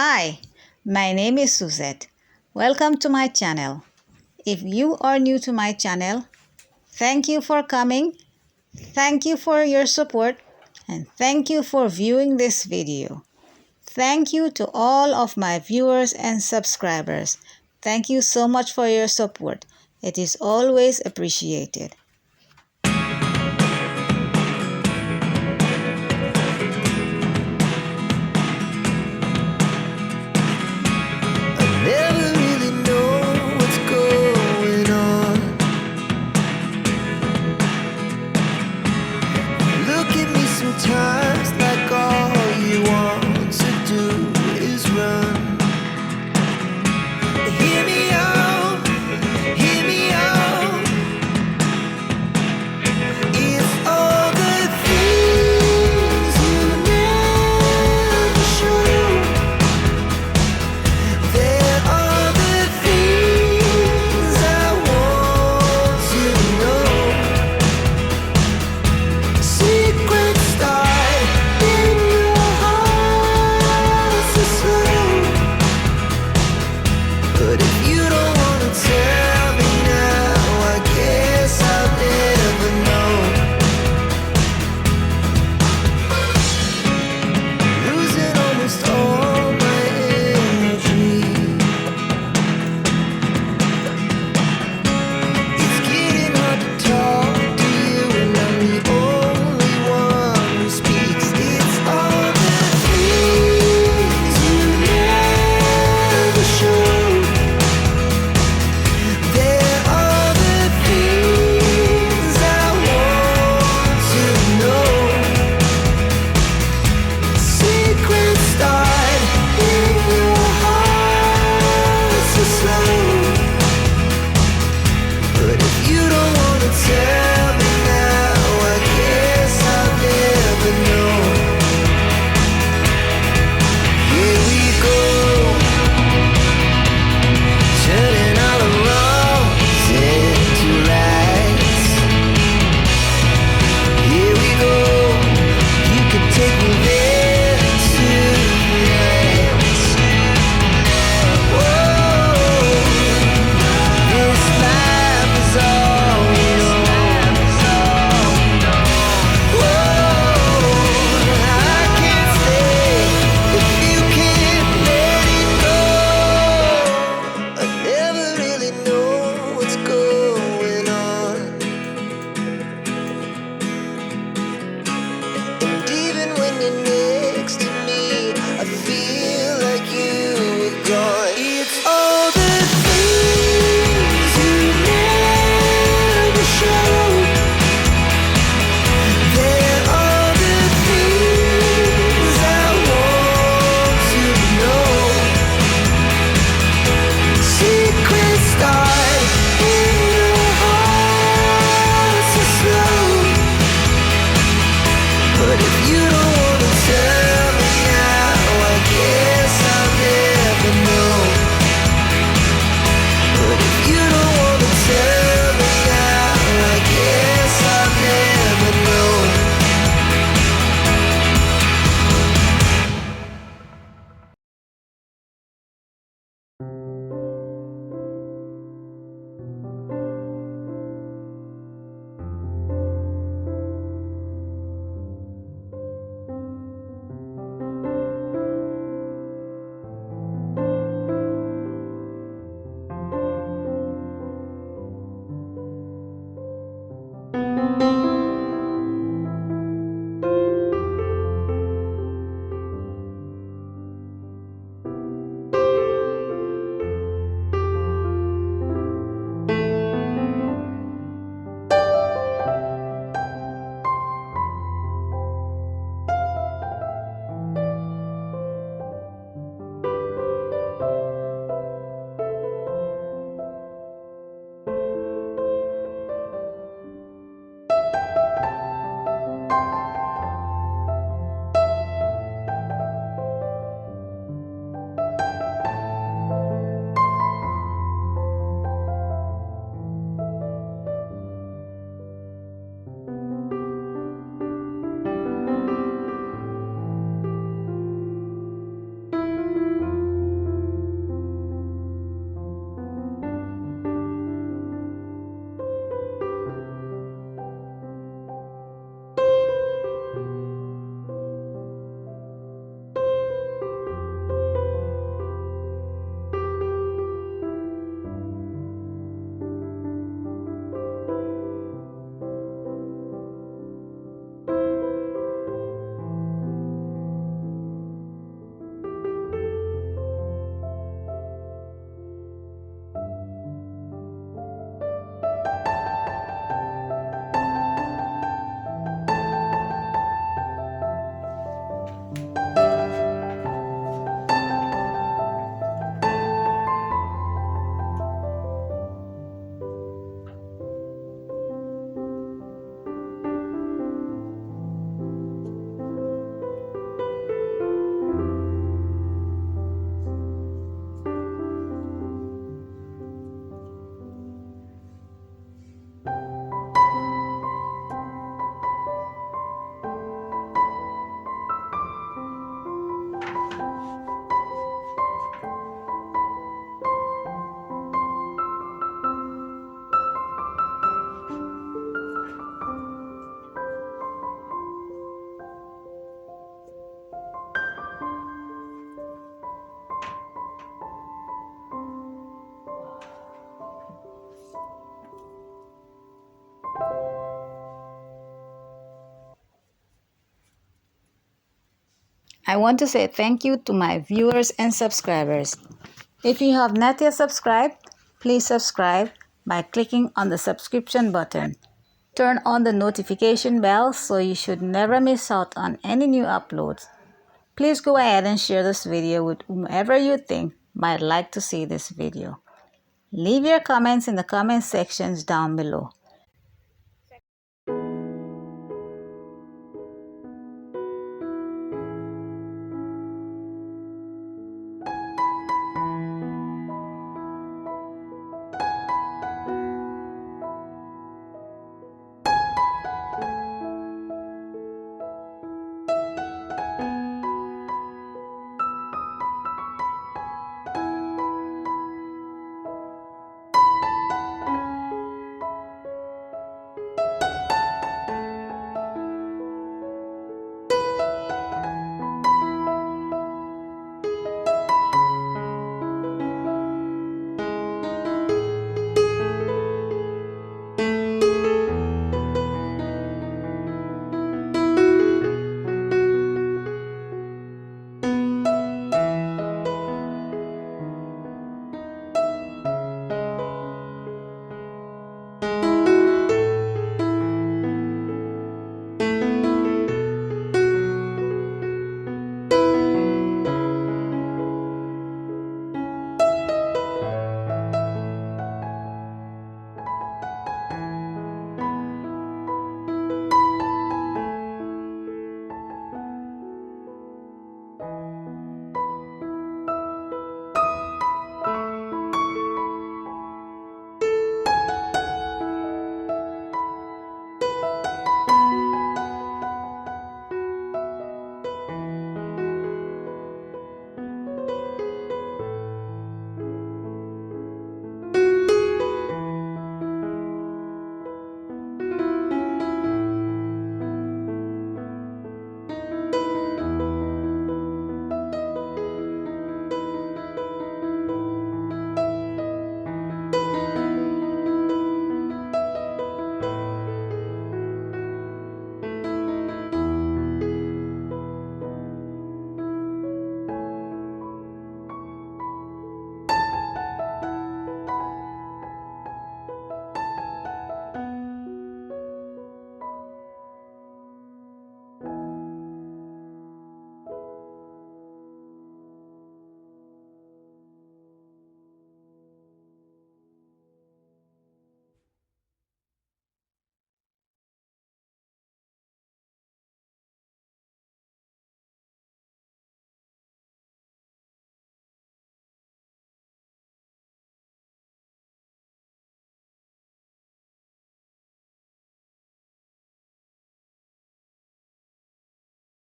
Hi, my name is Suzette. Welcome to my channel. If you are new to my channel, thank you for coming, thank you for your support, and thank you for viewing this video. Thank you to all of my viewers and subscribers. Thank you so much for your support. It is always appreciated. Never really know what's going on. Look at me sometimes like all you want to do is run. Hear me out, hear me out. I want to say thank you to my viewers and subscribers. If you have not yet subscribed, please subscribe by clicking on the subscription button. Turn on the notification bell so you should never miss out on any new uploads. Please go ahead and share this video with whomever you think might like to see this video. Leave your comments in the comment sections down below.